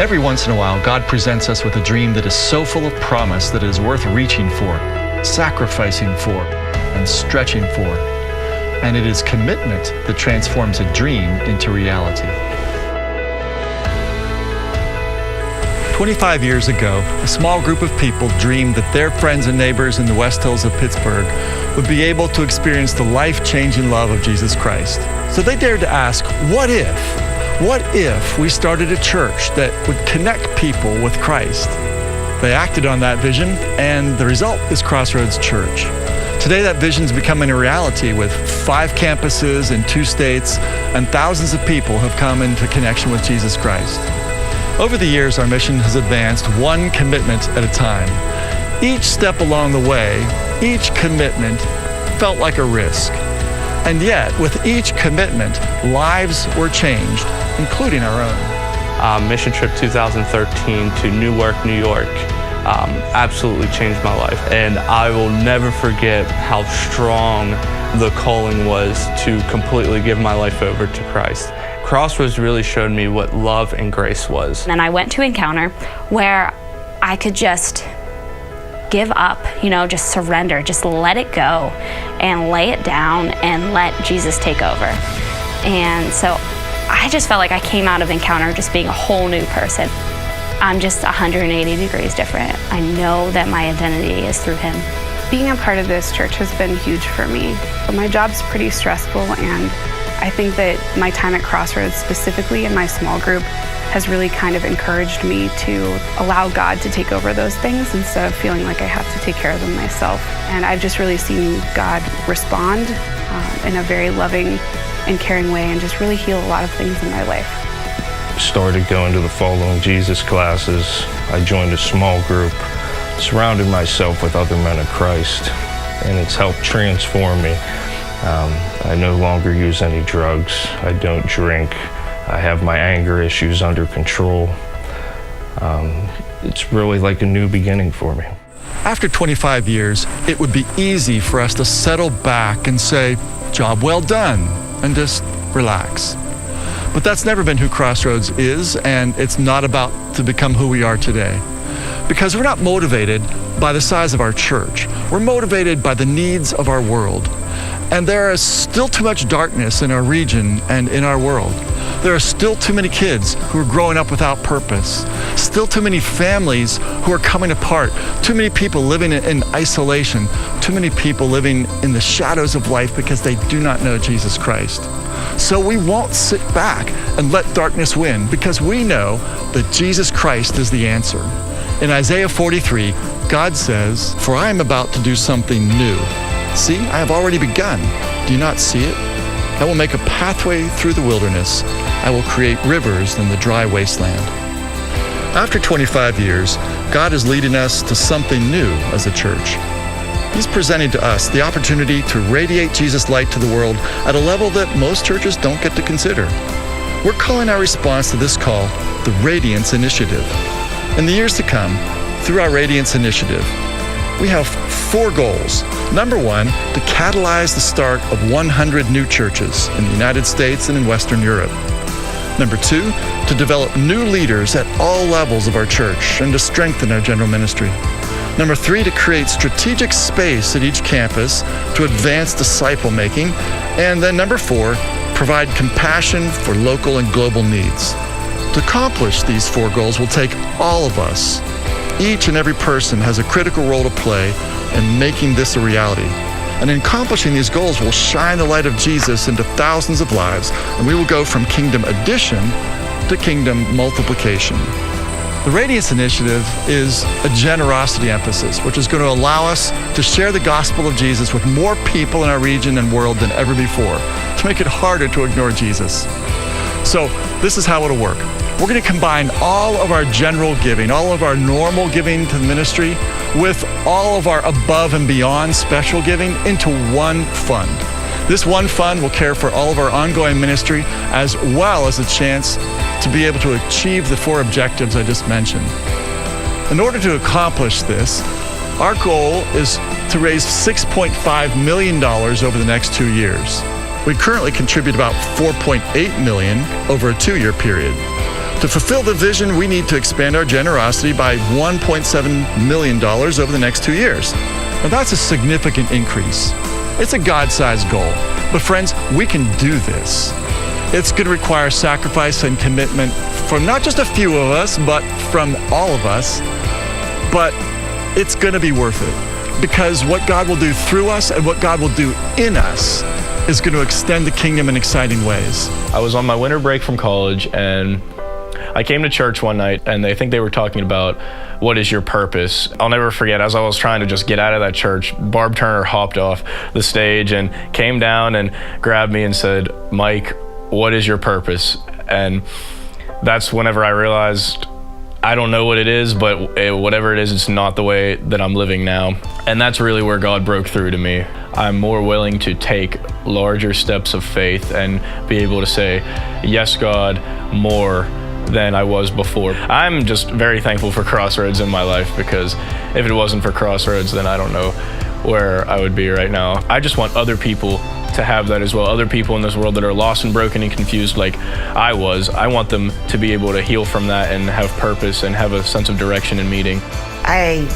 Every once in a while, God presents us with a dream that is so full of promise that it is worth reaching for, sacrificing for, and stretching for. And it is commitment that transforms a dream into reality. 25 years ago, a small group of people dreamed that their friends and neighbors in the West Hills of Pittsburgh would be able to experience the life-changing love of Jesus Christ. So they dared to ask, what if? What if we started a church that would connect people with Christ? They acted on that vision, and the result is Crossroads Church. Today, that vision is becoming a reality with 5 campuses in 2 states, and thousands of people have come into connection with Jesus Christ. Over the years, our mission has advanced one commitment at a time. Each step along the way, each commitment felt like a risk. And yet, with each commitment, lives were changed, including our own. Mission trip 2013 to Newark, New York absolutely changed my life. And I will never forget how strong the calling was to completely give my life over to Christ. Crossroads really showed me what love and grace was. And I went to Encounter where I could just give up, just surrender, just let it go and lay it down and let Jesus take over. And so I just felt like I came out of Encounter just being a whole new person. I'm just 180 degrees different. I know that my identity is through Him. Being a part of this church has been huge for me. My job's pretty stressful, and I think that my time at Crossroads, specifically in my small group, has really kind of encouraged me to allow God to take over those things instead of feeling like I have to take care of them myself. And I've just really seen God respond in a very loving and caring way and just really heal a lot of things in my life. Started going to the Following Jesus classes. I joined a small group, surrounded myself with other men of Christ, and it's helped transform me. I no longer use any drugs. I don't drink. I have my anger issues under control. It's really like a new beginning for me. After 25 years, it would be easy for us to settle back and say, job well done, and just relax. But that's never been who Crossroads is, and it's not about to become who we are today. Because we're not motivated by the size of our church. We're motivated by the needs of our world. And there is still too much darkness in our region and in our world. There are still too many kids who are growing up without purpose. Still too many families who are coming apart. Too many people living in isolation. Too many people living in the shadows of life because they do not know Jesus Christ. So we won't sit back and let darkness win, because we know that Jesus Christ is the answer. In Isaiah 43, God says, "For I am about to do something new. See, I have already begun. Do you not see it? I will make a pathway through the wilderness. I will create rivers in the dry wasteland." After 25 years, God is leading us to something new as a church. He's presenting to us the opportunity to radiate Jesus' light to the world at a level that most churches don't get to consider. We're calling our response to this call the Radiance Initiative. In the years to come, through our Radiance Initiative, we have 4 goals. Number 1, to catalyze the start of 100 new churches in the United States and in Western Europe. Number 2, to develop new leaders at all levels of our church and to strengthen our general ministry. Number 3, to create strategic space at each campus to advance disciple making. And then number 4, provide compassion for local and global needs. To accomplish these 4 goals will take all of us. Each and every person has a critical role to play in making this a reality. And in accomplishing these goals, we'll shine the light of Jesus into thousands of lives, and we will go from kingdom addition to kingdom multiplication. The Radiance Initiative is a generosity emphasis, which is going to allow us to share the gospel of Jesus with more people in our region and world than ever before, to make it harder to ignore Jesus. So this is how it'll work. We're going to combine all of our general giving, all of our normal giving to the ministry, with all of our above and beyond special giving into one fund. This one fund will care for all of our ongoing ministry, as well as a chance to be able to achieve the 4 objectives I just mentioned. In order to accomplish this, our goal is to raise $6.5 million over the next 2 years. We currently contribute about $4.8 million over a 2-year period. To fulfill the vision, we need to expand our generosity by $1.7 million over the next 2 years. Now that's a significant increase. It's a God-sized goal. But friends, we can do this. It's going to require sacrifice and commitment from not just a few of us, but from all of us. But it's going to be worth it, because what God will do through us and what God will do in us is going to extend the kingdom in exciting ways. I was on my winter break from college, and I came to church one night, and I think they were talking about what is your purpose. I'll never forget, as I was trying to just get out of that church, Barb Turner hopped off the stage and came down and grabbed me and said, "Mike, what is your purpose?" And that's whenever I realized, I don't know what it is, but whatever it is, it's not the way that I'm living now. And that's really where God broke through to me. I'm more willing to take larger steps of faith and be able to say, yes, God, more than I was before. I'm just very thankful for Crossroads in my life, because if it wasn't for Crossroads, then I don't know where I would be right now. I just want other people to have that as well. Other people in this world that are lost and broken and confused like I was. I want them to be able to heal from that and have purpose and have a sense of direction and meaning. I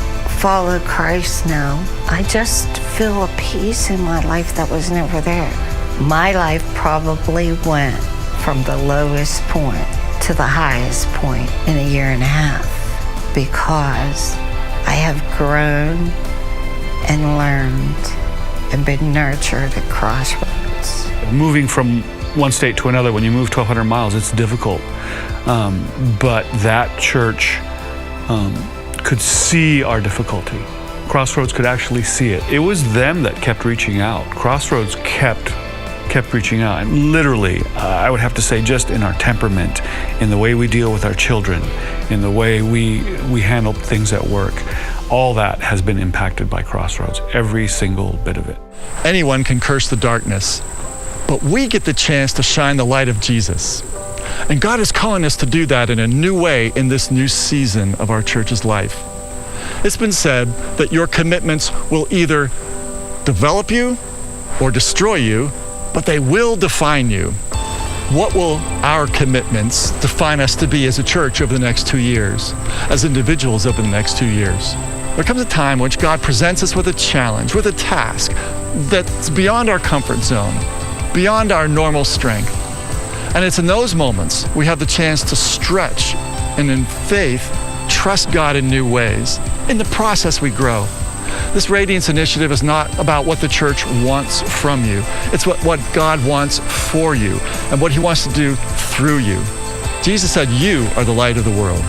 follow Christ now. I just feel a peace in my life that was never there. My life probably went from the lowest point to the highest point in 1.5 years, because I have grown and learned and been nurtured at Crossroads. Moving from one state to another, when you move 1,200 miles, it's difficult. But that church could see our difficulty. Crossroads could actually see it. It was them that kept reaching out. Crossroads kept reaching out. And literally, I would have to say, just in our temperament, in the way we deal with our children, in the way we handle things at work, all that has been impacted by Crossroads, every single bit of it. Anyone can curse the darkness, but we get the chance to shine the light of Jesus. And God is calling us to do that in a new way in this new season of our church's life. It's been said that your commitments will either develop you or destroy you, but they will define you. What will our commitments define us to be as a church over the next 2 years, as individuals over the next 2 years? There comes a time in which God presents us with a challenge, with a task that's beyond our comfort zone, beyond our normal strength. And it's in those moments we have the chance to stretch and in faith trust God in new ways. In the process, we grow. This Radiance initiative is not about what the church wants from you. It's what God wants for you and what he wants to do through you. Jesus said, "You are the light of the world."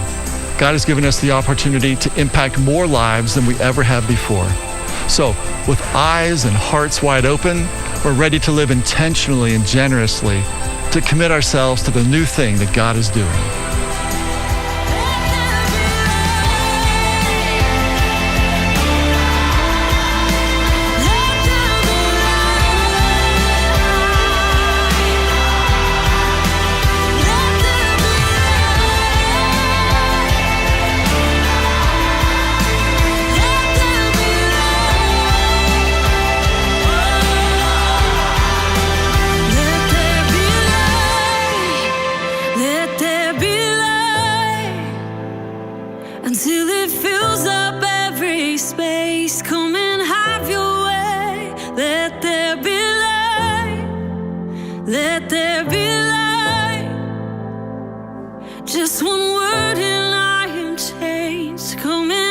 God has given us the opportunity to impact more lives than we ever have before. So, with eyes and hearts wide open, we're ready to live intentionally and generously, to commit ourselves to the new thing that God is doing. Until it fills up every space, come and have your way. Let there be light, let there be light. Just one word and I am changed. Come and